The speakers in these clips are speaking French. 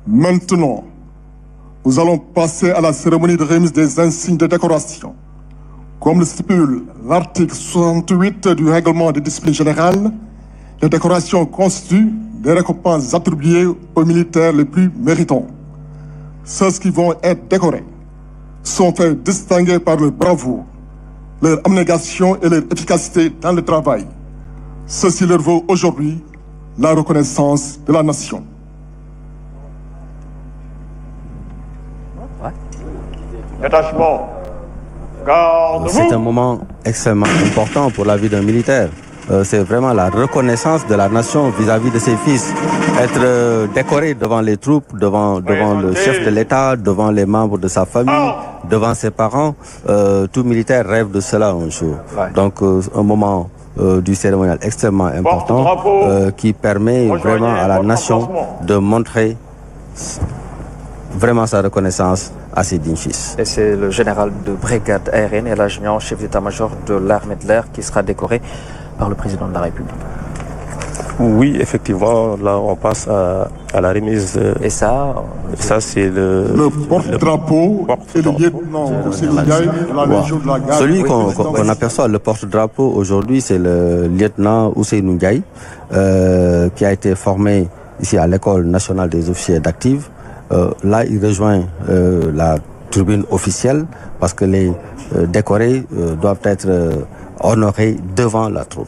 Maintenant, nous allons passer à la cérémonie de remise des insignes de décoration. Comme le stipule l'article 68 du règlement de discipline générale, les décorations constituent des récompenses attribuées aux militaires les plus méritants. Ceux qui vont être décorés sont faits distinguer par leur bravoure, leur abnégation et leur efficacité dans le travail. Ceci leur vaut aujourd'hui la reconnaissance de la nation. Détachement. C'est un moment extrêmement important pour la vie d'un militaire. C'est vraiment la reconnaissance de la nation vis-à-vis de ses fils. Être décoré devant les troupes, devant le chef de l'État, devant les membres de sa famille, devant ses parents. Tout militaire rêve de cela un jour. Donc un moment du cérémonial extrêmement important qui permet vraiment à la nation de montrer vraiment sa reconnaissance à ses dignes fils. Et c'est le général de brigade aérienne et l'adjudant chef d'état-major de l'armée de l'air qui sera décoré par le président de la République. Oui, effectivement, là on passe à la remise. Et ça c'est le porte-drapeau et le lieutenant de la Légion de la Garde. Celui qu'on aperçoit, le porte-drapeau aujourd'hui, c'est le lieutenant Ousseynou Ndiaye, qui a été formé ici à l'École nationale des officiers d'active. Là, il rejoint la tribune officielle parce que les décorés doivent être honorés devant la troupe.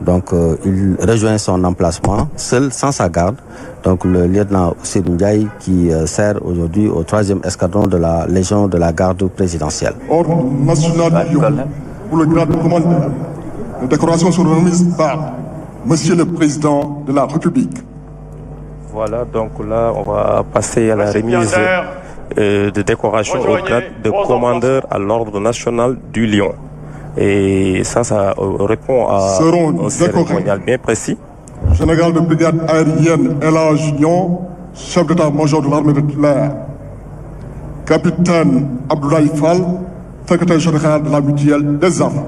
Donc, il rejoint son emplacement, seul, sans sa garde. Donc, le lieutenant Ousseynou Ndiaye qui sert aujourd'hui au 3e escadron de la Légion de la Garde présidentielle. Ordre national du Lyon pour le grade de commandeur. Les décorations sont remises par Monsieur le Président de la République. Voilà, donc là, on va passer à la remise de décoration au grade de commandeur à l'Ordre national du Lion. Et ça répond à un cérémonial bien précis. Général de brigade aérienne Elhadji Niang, chef d'état-major de l'armée de l'air. Capitaine Abdoulaye Fall, secrétaire général de la mutuelle des armes.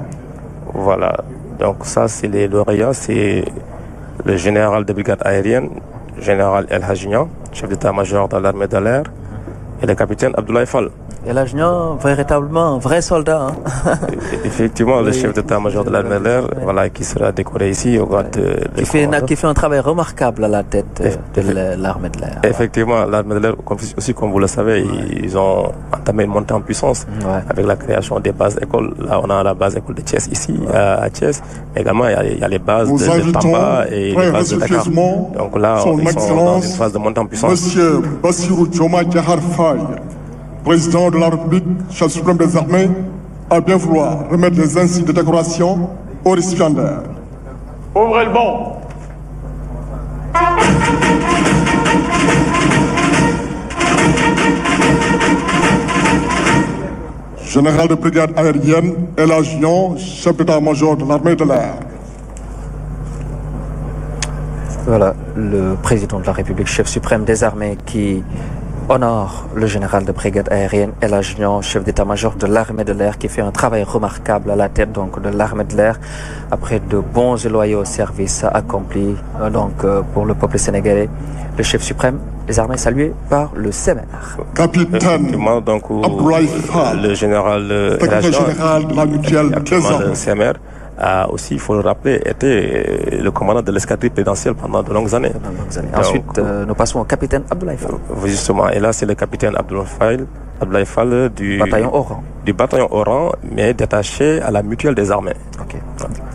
Voilà, donc ça c'est les lauréats, c'est le général de brigade aérienne, général Elhadji Niang, chef d'état-major de l'armée de l'air, et le capitaine Abdoulaye Fall. Elhadji Niang, véritablement un vrai soldat. Effectivement, le chef d'état-major de l'armée de l'air, voilà, qui sera décoré ici au grade de qui fait un travail remarquable à la tête de l'armée de l'air. Effectivement, l'armée de l'air, aussi comme vous le savez, ils ont entamé une montée en puissance avec la création des bases écoles. Là, on a la base école de Thiès ici, à Thiès. Également, il y a les bases de Tamba et les bases de Dakar. Donc là, ils sont dans une phase de montée en puissance. Monsieur Bassirou Diomaye Diakhar Faye, président de la République, chef suprême des armées, à bien vouloir remettre les insignes de décoration aux récipiendaires. Ouvrez le banc. Général de brigade aérienne Elhadji Niang, chef d'état-major de l'armée de l'air. Voilà, le président de la République, chef suprême des armées, qui honore le général de brigade aérienne Elhadji Niang, chef d'état-major de l'armée de l'air, qui fait un travail remarquable à la tête donc de l'armée de l'air après de bons et loyaux services accomplis pour le peuple sénégalais. Le chef suprême des armées salué par le CMR. Capitaine Abdoulaye Fall, le général secrétaire général de la mutuelle des armées. Le CMR a aussi, il faut le rappeler, été le commandant de l'escadrille présidentielle pendant de longues années. Ensuite, nous passons au capitaine Abdoulaye Fall. Justement, et là, c'est le capitaine Abdoulaye Fall du bataillon Oran, mais détaché à la mutuelle des armées.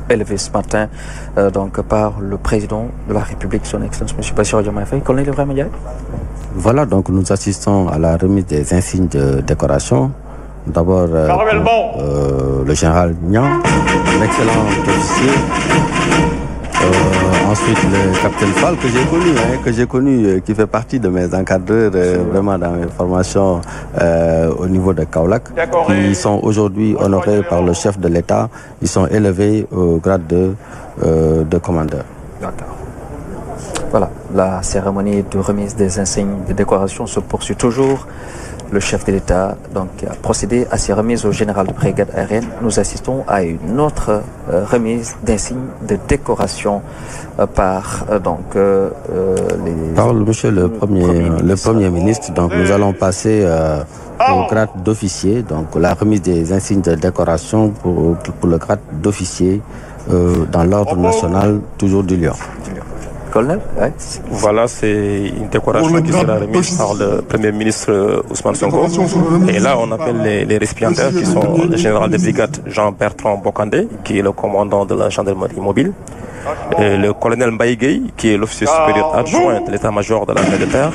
Élevé ce matin par le président de la République, son Excellence M. Bassirou Diomaye Faye. Colonel Ibrahima Ndiaye. Voilà, donc nous assistons à la remise des insignes de décoration. D'abord, le général Niang, l'excellent officier. Ensuite, le capitaine Fall, que j'ai connu, qui fait partie de mes encadreurs, vraiment dans mes formations au niveau de Kaolack, qui sont aujourd'hui honorés par le chef de l'État. Ils sont élevés au grade de commandeur. D'accord. Voilà, la cérémonie de remise des insignes de décoration se poursuit toujours. le chef de l'État a procédé à ces remises au général de brigade aérienne. Nous assistons à une autre remise d'insignes de décoration par monsieur le premier ministre. Donc nous allons passer au grade d'officier, donc la remise des insignes de décoration pour le grade d'officier dans l'ordre national, toujours du Lion. Colonel, ouais. Voilà, c'est une décoration qui sera remise par le Premier ministre Ousmane Sonko. Et là, on appelle les récipiendaires qui sont le général de brigade Jean-Bertrand Bokandé, qui est le commandant de la gendarmerie mobile, et le colonel Mbaye Gueye, qui est l'officier supérieur adjoint de l'état-major de l'armée de terre,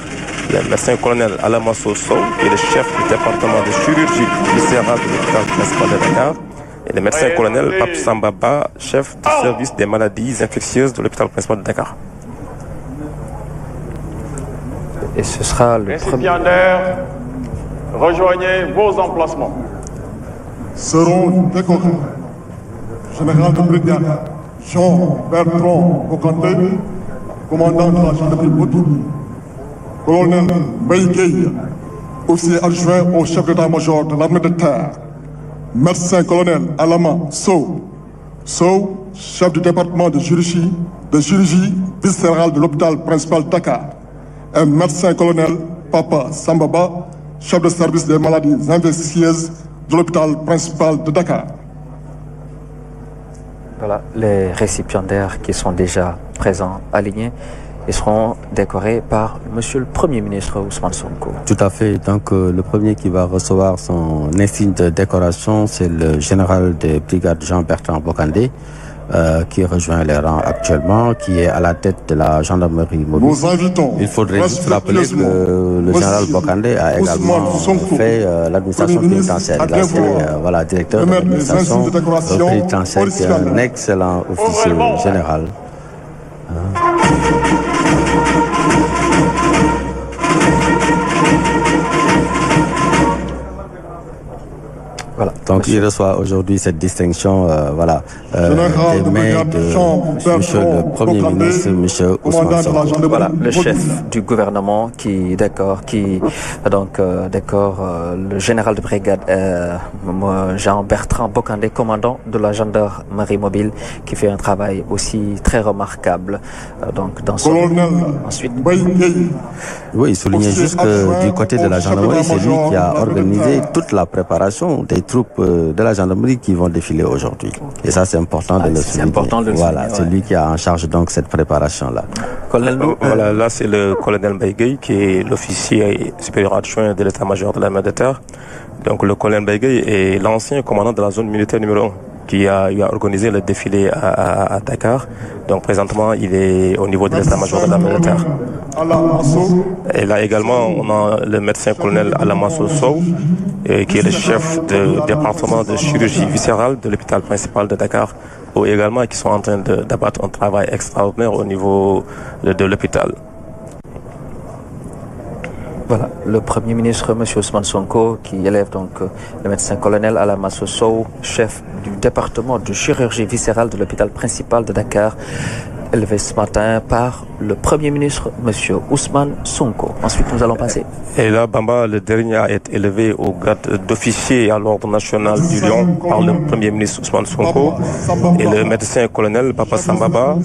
le médecin-colonel Alamasso Sow, qui est le chef du département de chirurgie viscérale de l'hôpital principal de Dakar, et le médecin-colonel Pape Sambaba, chef du service des maladies infectieuses de l'hôpital principal de Dakar. Et ce sera le premier. Rejoignez vos emplacements. Seront décorés général de brigade Jean-Bertrand Bokandé, commandant de la gendarmerie mobile, colonel Mbaye Gueye, officier adjoint au chef d'état-major de l'armée de terre, médecin-colonel Alama Sow, chef du département de chirurgie viscérale de l'hôpital principal de Dakar, un médecin-colonel Papa Sambaba, chef de service des maladies infectieuses de l'hôpital principal de Dakar. Voilà, les récipiendaires qui sont déjà présents, alignés, ils seront décorés par Monsieur le Premier ministre Ousmane Sonko. Tout à fait. Donc le premier qui va recevoir son insigne de décoration, c'est le général de brigade Jean-Bertrand Bokandé, qui rejoint les rangs actuellement, qui est à la tête de la gendarmerie mobile. Il faudrait juste rappeler que le général Bokandé a également fait l'administration pénitentiaire. Il a été directeur de l'administration pénitentiaire, qui est un excellent officier général. Voilà. Donc il reçoit aujourd'hui cette distinction des mains de monsieur le Premier ministre, monsieur Ousmane Sonko. Voilà, le chef du gouvernement qui décore le général de brigade Jean-Bertrand Bokandé, commandant de la gendarmerie mobile, qui fait un travail aussi très remarquable dans son... Ensuite... Oui, soulignez juste que du côté de la gendarmerie, c'est lui qui a organisé toute la préparation des troupes de la gendarmerie qui vont défiler aujourd'hui. Et ça, c'est important de le souligner. Voilà, c'est lui qui a en charge donc cette préparation-là. Voilà, là, c'est le colonel Mbaye Gueye, qui est l'officier supérieur adjoint de l'état-major de l'armée de terre. Donc, le colonel Mbaye Gueye est l'ancien commandant de la zone militaire numéro 1. Qui a organisé le défilé à Dakar. Donc présentement, il est au niveau de l'état-major de l'armée de terre. Et là également, on a le médecin-colonel Alamasso Sow, qui est le chef du département de chirurgie viscérale de l'hôpital principal de Dakar, ou également qui sont en train d'abattre un travail extraordinaire au niveau de l'hôpital. Voilà, le Premier ministre, M. Ousmane Sonko, qui élève donc le médecin-colonel Alamasso Sow, chef du département de chirurgie viscérale de l'hôpital principal de Dakar, élevé ce matin par le Premier ministre, M. Ousmane Sonko. Ensuite, nous allons passer. Et là, Bamba, le dernier a été élevé au grade d'officier à l'ordre national du Lion par le Premier ministre Ousmane Sonko et le médecin-colonel Papa Sambaba,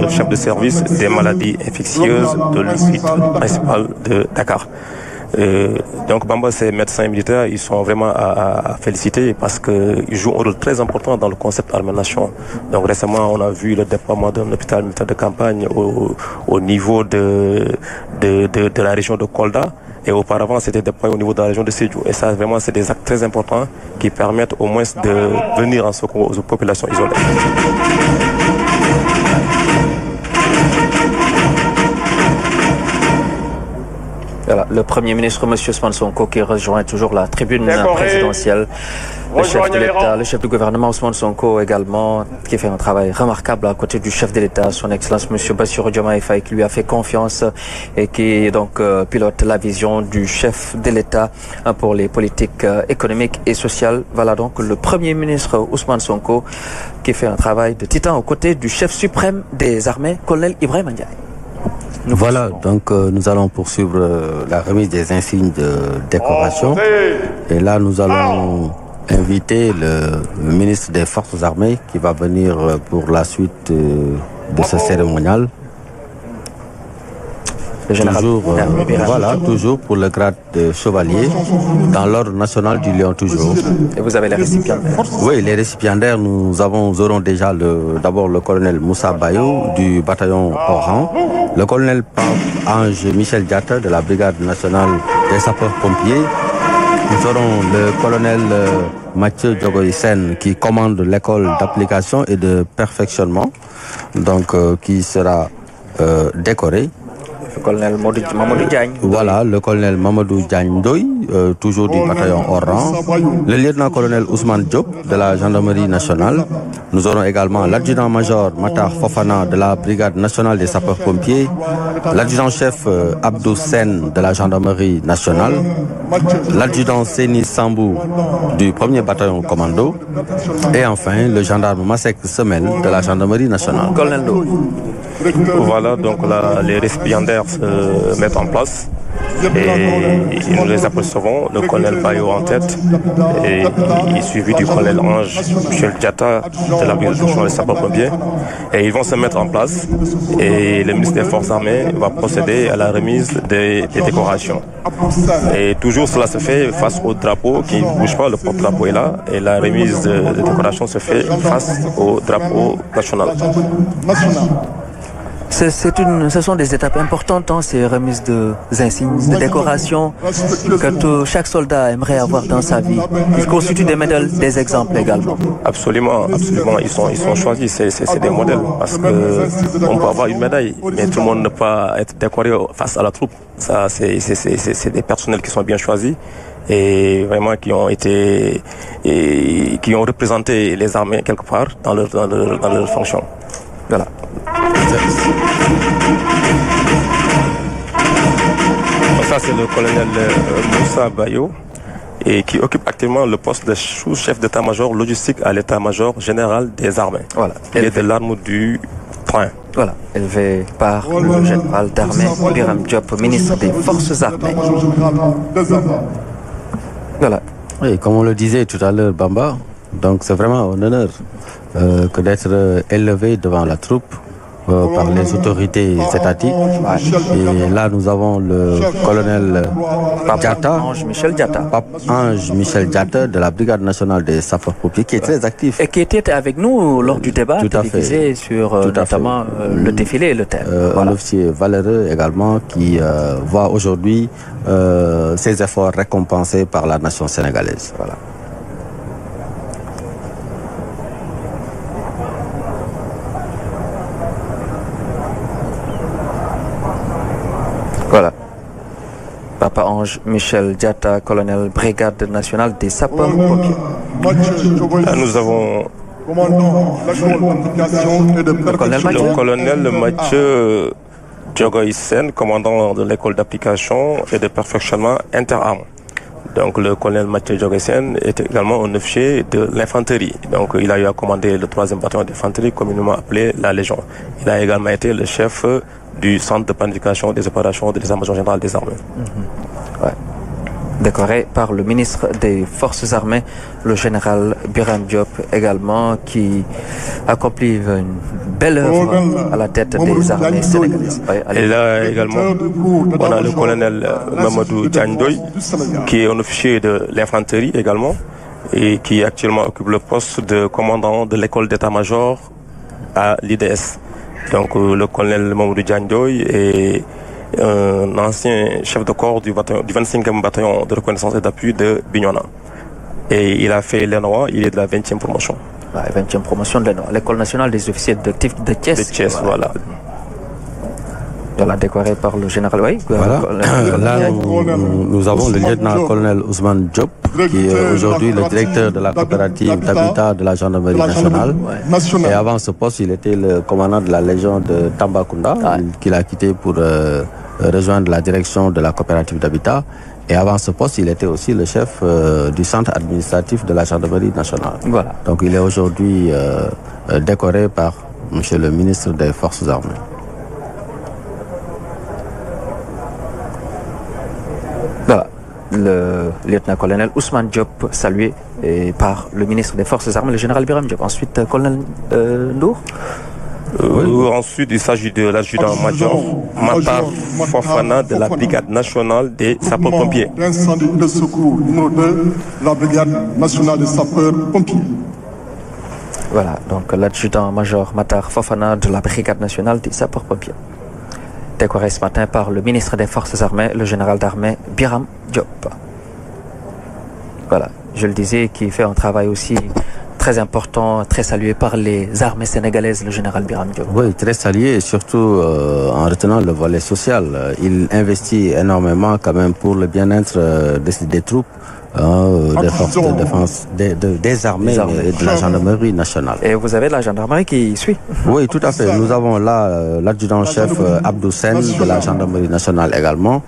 chef de service des maladies infectieuses de l'hôpital principal de Dakar. Donc Bamba, ces médecins militaires, ils sont vraiment à féliciter parce qu'ils jouent un rôle très important dans le concept armée-nation. Donc récemment, on a vu le déploiement d'un hôpital militaire de campagne au niveau de la région de Kolda. Et auparavant, c'était déployé au niveau de la région de Sédhiou. Et ça, vraiment, c'est des actes très importants qui permettent au moins de venir en secours aux populations isolées. Voilà, le Premier ministre, M. Ousmane Sonko, qui rejoint toujours la tribune présidentielle. Le chef de l'État, le chef du gouvernement Ousmane Sonko également, qui fait un travail remarquable à côté du chef de l'État, son Excellence M. Bassirou Diomaye Faye, qui lui a fait confiance et qui donc pilote la vision du chef de l'État pour les politiques économiques et sociales. Voilà donc le Premier ministre Ousmane Sonko, qui fait un travail de titan aux côtés du chef suprême des armées, colonel Ibrahima Ndiaye. Voilà, donc nous allons poursuivre la remise des insignes de décoration. Et là, nous allons inviter le ministre des Forces armées qui va venir pour la suite de ce cérémonial. Toujours pour le grade de chevalier dans l'ordre national du Lion toujours. Et vous avez les récipiendaires? Oui, les récipiendaires, nous aurons déjà d'abord le colonel Moussa Bayo du bataillon Oran, le colonel Ange Michel Diatta de la brigade nationale des sapeurs-pompiers. Nous aurons le colonel Mathieu Djogoïsen qui commande l'école d'application et de perfectionnement, donc qui sera décoré. Le colonel Mamadou Diagne. Voilà, le colonel Mamadou Diagne Ndoye, toujours du bataillon Oran. Le lieutenant-colonel Ousmane Diop de la gendarmerie nationale. Nous aurons également l'adjudant-major Matar Fofana de la brigade nationale des sapeurs-pompiers. L'adjudant-chef Abdou Sen de la gendarmerie nationale. L'adjudant Séni Sambou du 1er bataillon commando. Et enfin, le gendarme Masek Semel de la gendarmerie nationale. Colonel Ndoye. Voilà, donc là, les récipiendaires se mettent en place et nous les apercevons, le colonel Bayo en tête et suivi du colonel Ange Michel Diatta de la brigade nationale des sapeurs-pompiers. Et ils vont se mettre en place et le ministre des Forces armées va procéder à la remise des décorations. Et toujours cela se fait face au drapeau qui ne bouge pas, le porte-drapeau est là et la remise de décoration se fait face au drapeau national. Ce sont des étapes importantes, ces remises d'insignes, de décorations que chaque soldat aimerait avoir dans sa vie. Ils constituent des modèles, des exemples également. Absolument, absolument. Ils sont choisis, c'est des modèles. Parce qu'on peut avoir une médaille, mais tout le monde ne peut pas être décoré face à la troupe. Ça, c'est des personnels qui sont bien choisis et vraiment qui ont représenté les armées quelque part dans leur fonction. Voilà. Ça, c'est le colonel Moussa Bayo et qui occupe actuellement le poste de sous-chef d'état-major logistique à l'état-major général des armées. Voilà. Il est de l'arme du train. Voilà, élevé par le général d'armée Biram Diop, ministre des Forces armées. Voilà. Oui, comme on le disait tout à l'heure, Bamba, donc c'est vraiment un honneur que d'être élevé devant la troupe par les autorités étatiques. Et là, nous avons le colonel Ange Michel Diatta. Ange Michel Diatta de la brigade nationale des sapeurs-pompiers qui est très actif. Et qui était avec nous lors du débat télévisé sur notamment le défilé et le thème. Un officier valeureux également qui voit aujourd'hui ses efforts récompensés par la nation sénégalaise. Voilà. Voilà. Papa Ange Michel Diatta, colonel brigade nationale des sapeurs-pompiers. Nous avons le colonel Mathieu Djogoïsen, commandant de l'école d'application et de perfectionnement interarmes. Donc le colonel Mathieu Djogoïsen est également un officier de l'infanterie. Donc il a eu à commander le 3e bataillon d'infanterie, communément appelé la Légion. Il a également été le chef du centre de planification des opérations de l'état-major général des armées. Ouais. Décoré par le ministre des Forces armées, le général Biram Diop également, qui accomplit une belle œuvre à la tête des armées sénégalaises. Et là également, on a le colonel Mamadou Diagne Ndoye, qui est un officier de l'infanterie également, et qui actuellement occupe le poste de commandant de l'école d'état-major à l'IDS. Donc le colonel Mamadou Diagne Ndoye est un ancien chef de corps du 25e bataillon de reconnaissance et d'appui de Bignona. Et il a fait l'ENOA, il est de la 20e promotion. La 20e promotion de l'ENOA, l'École nationale des officiers de Thiès. De Thiès, voilà. Voilà, décoré par le général. Oui, voilà. Là, nous avons le lieutenant-colonel Ousmane Diop, qui est aujourd'hui le directeur de la coopérative d'habitat de la gendarmerie nationale. Et avant ce poste, il était le commandant de la Légion de Tambacounda, qu'il a quitté pour rejoindre la direction de la coopérative d'habitat. Et avant ce poste, il était aussi le chef du centre administratif de la gendarmerie nationale. Voilà. Donc il est aujourd'hui décoré par M. le ministre des Forces armées. le lieutenant-colonel Ousmane Diop, salué par le ministre des Forces armées, le général Biram Diop. Ensuite, colonel Ndour. Ensuite, il s'agit de l'adjudant-major Matar Fofana de la Brigade nationale des sapeurs-pompiers. L'incendie de secours numéro 2, la Brigade nationale des sapeurs-pompiers. Voilà, donc l'adjudant-major Matar Fofana de la Brigade nationale des sapeurs-pompiers. Décoré ce matin par le ministre des Forces armées, le général d'armée Biram Diop. Voilà, je le disais, qui fait un travail aussi très important, très salué par les armées sénégalaises, le général Biram Diop. Oui, très salué, et surtout en retenant le volet social. Il investit énormément quand même pour le bien-être des troupes, des forces de défense, des armées et de la gendarmerie nationale. Et vous avez de la gendarmerie qui suit? Oui, tout à fait. Nous avons là l'adjudant-chef Abdou Sen de la gendarmerie nationale également,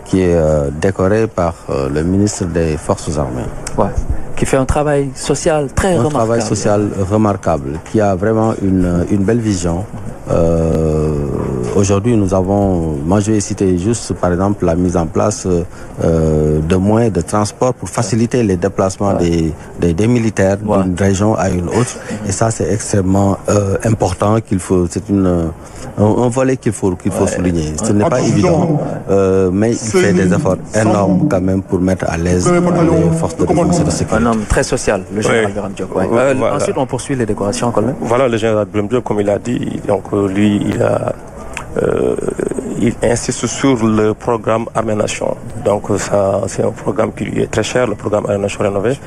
qui est décoré par le ministre des Forces armées. Ouais. Qui fait un travail social très remarquable. Un travail social remarquable, qui a vraiment une belle vision. Aujourd'hui, moi je vais citer juste par exemple la mise en place de moyens de transport pour faciliter les déplacements des militaires d'une région à une autre. Et ça, c'est extrêmement important, c'est un volet qu'il faut souligner. Ce n'est pas évident, mais il fait des efforts énormes quand même pour mettre à l'aise les forces de défense et de sécurité. Un homme très social, le général Biram Diop. Voilà. Ensuite, on poursuit les décorations quand même. Voilà, le général Biram Diop, comme il a dit, donc lui, il insiste sur le programme Armée Nation. Donc ça, c'est un programme qui lui est très cher, le programme Armée Nation rénové.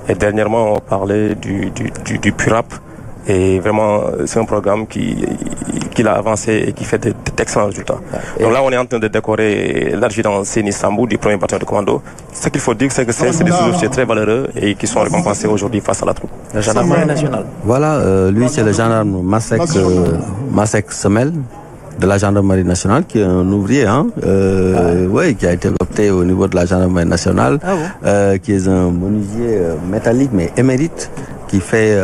Et dernièrement, on parlait du PURAP. Et vraiment, c'est un programme qu'il a avancé et qui fait d'excellents résultats. Donc là, on est en train de décorer l'adjudant Séni Sambou du 1er bataillon de commando. Ce qu'il faut dire, c'est que c'est des sous-officiers très valeureux et qui sont récompensés aujourd'hui face à la troupe. Le gendarmerie national. Voilà, lui, c'est le gendarme Masek Semel de la gendarmerie nationale, qui est un ouvrier, qui a été opté au niveau de la gendarmerie nationale, qui est un menuisier métallique, mais émérite, qui fait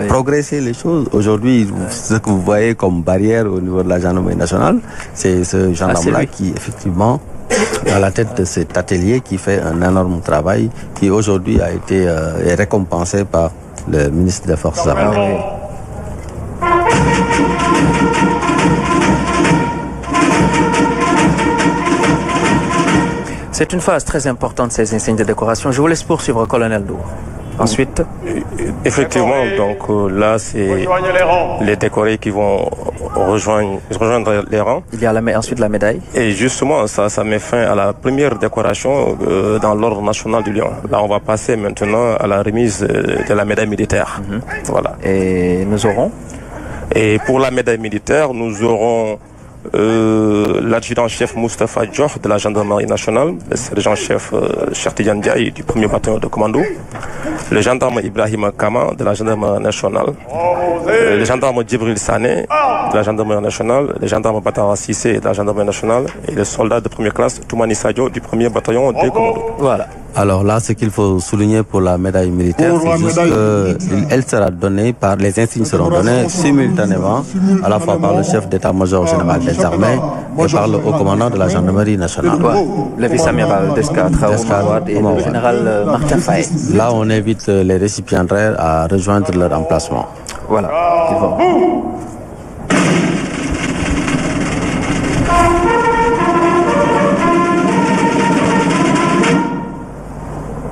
progresser les choses. Aujourd'hui, ce que vous voyez comme barrière au niveau de la gendarmerie nationale, c'est ce gendarme-là qui, effectivement, à la tête de cet atelier, qui fait un énorme travail, qui aujourd'hui a été récompensé par le ministre des Forces armées. C'est une phase très importante, ces insignes de décoration. Je vous laisse poursuivre, colonel Ndour. Ensuite, effectivement, donc là, c'est les décorés qui vont rejoindre les rangs. Il y a ensuite la médaille. Et justement, ça met fin à la première décoration dans l'ordre national du Lion. Là, on va passer maintenant à la remise de la médaille militaire. Voilà. Et nous aurons? Et pour la médaille militaire, nous aurons l'adjudant-chef Moustapha Dior de la gendarmerie nationale, le sergent-chef Cheikh Tidiane Ndiaye du 1er bataillon de commando, le gendarme Ibrahim Kama de la gendarmerie nationale, le gendarme Djibril Sané de la gendarmerie nationale, le gendarme Batara Sissé de la gendarmerie nationale et le soldat de première classe Toumani Sadio du 1er bataillon de commando. Voilà. Alors là, ce qu'il faut souligner pour la médaille militaire, c'est juste qu'elle sera donnée les insignes seront donnés simultanément, à la fois par le chef d'état-major général des armées et par le haut commandant de la gendarmerie nationale. Le vice-amiral d'escadre et le général Martin Faye. Là, on invite les récipiendaires à rejoindre leur emplacement. Voilà.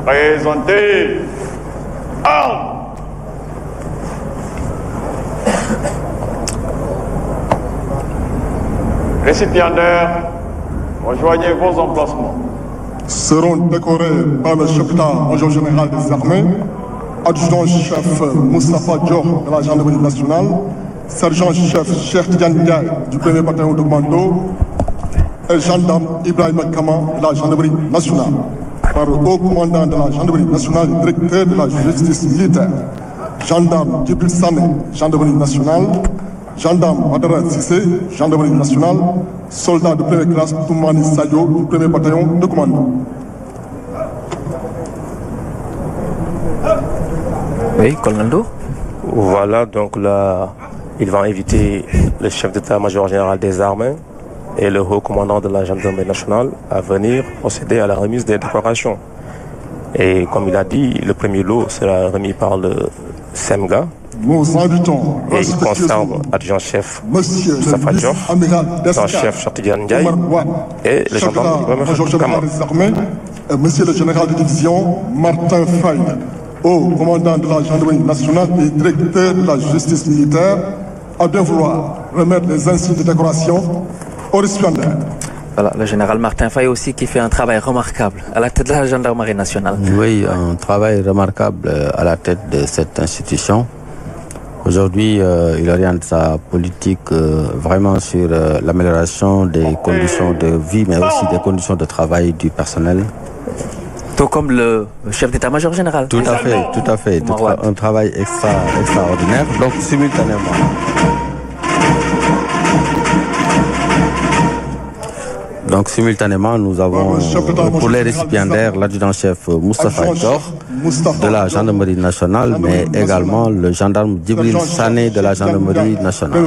Présentez armes. Récipiendaires, rejoignez vos emplacements. Seront décorés par le chef d'état-major général des armées, adjudant-chef Moustapha Dior de la gendarmerie nationale, sergent-chef Cheikh Tidiane Ndiaye du 1er bataillon de commando et gendarme Ibrahim Kama de la gendarmerie nationale. Par le haut commandant de la gendarmerie nationale et directeur de la justice militaire, gendarme Djibril Sané, gendarmerie nationale, gendarme Badara Sissé, gendarmerie nationale, soldat de première classe Toumani Sadio du 1er bataillon de commando. Oui, colonel Ndour. Voilà, donc là, il va inviter le chef d'état-major général des armées et le haut commandant de la gendarmerie nationale à venir procéder à la remise des décorations. Et comme il a dit, le premier lot sera remis par le SEMGA. Nous invitons et il conserve adjudant-chef Moustapha Diop, chef Cheikh Tidiane Ndiaye et le gendarme Ibrahima Kama. Monsieur le général de division Martin Faye, haut commandant de la gendarmerie nationale et directeur de la justice militaire, à bien vouloir remettre les insignes de décoration aux récipiendaires. Voilà, le général Martin Faye aussi qui fait un travail remarquable à la tête de la gendarmerie nationale. Oui, un travail remarquable à la tête de cette institution. Aujourd'hui, il oriente sa politique vraiment sur l'amélioration des conditions de vie, mais aussi des conditions de travail du personnel. Tout comme le chef d'état-major général. Tout à fait, tout à fait. Un travail extraordinaire. Donc, simultanément, nous avons pour les récipiendaires l'adjudant-chef Moustapha Dior de la gendarmerie nationale, mais également le gendarme Djibril Sané de la gendarmerie nationale.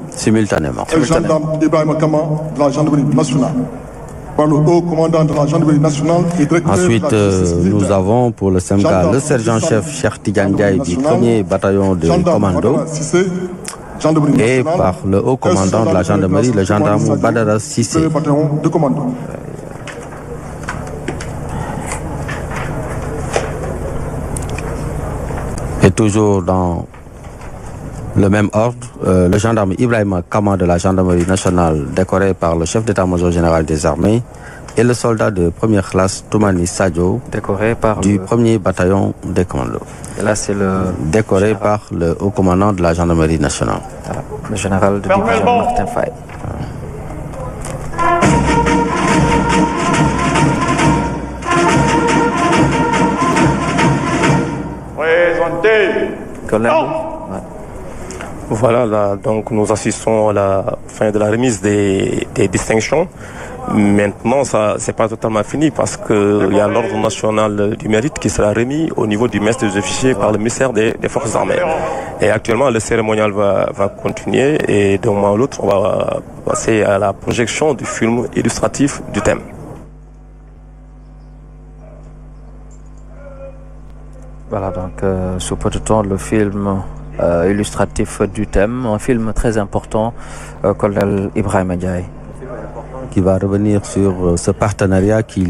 Simultanément. Et le gendarme Ibrahima Kama de la gendarmerie nationale. Par le haut commandant de la gendarmerie nationale et directeur Ensuite, de la justice militaire. nous avons pour le SEMGA le sergent-chef Cheikh Tidiane Ndiaye du 1er bataillon de commando. Et par le haut commandant de la gendarmerie, le gendarme Badara Sissé. Et toujours dans le même ordre, le gendarme Ibrahima Kama de la gendarmerie nationale, décoré par le chef d'état-major général des armées, et le soldat de première classe Toumani Sadio, décoré par du 1er bataillon des commandos. Et là, c'est le décoré par le haut commandant de la gendarmerie nationale. Voilà, le général de division Martin Faye. Présentez. Voilà, là, donc nous assistons à la fin de la remise des distinctions. Maintenant, ça c'est pas totalement fini parce qu'il y a l'ordre national du mérite qui sera remis au niveau du maître des officiers par le ministère des Forces armées. Et actuellement, le cérémonial va continuer et d'un moment à l'autre, on va passer à la projection du film illustratif du thème. Voilà, donc sous peu de temps, le film illustratif du thème, un film très important, colonel Ibrahima Ndiaye. Qui va revenir sur ce partenariat qui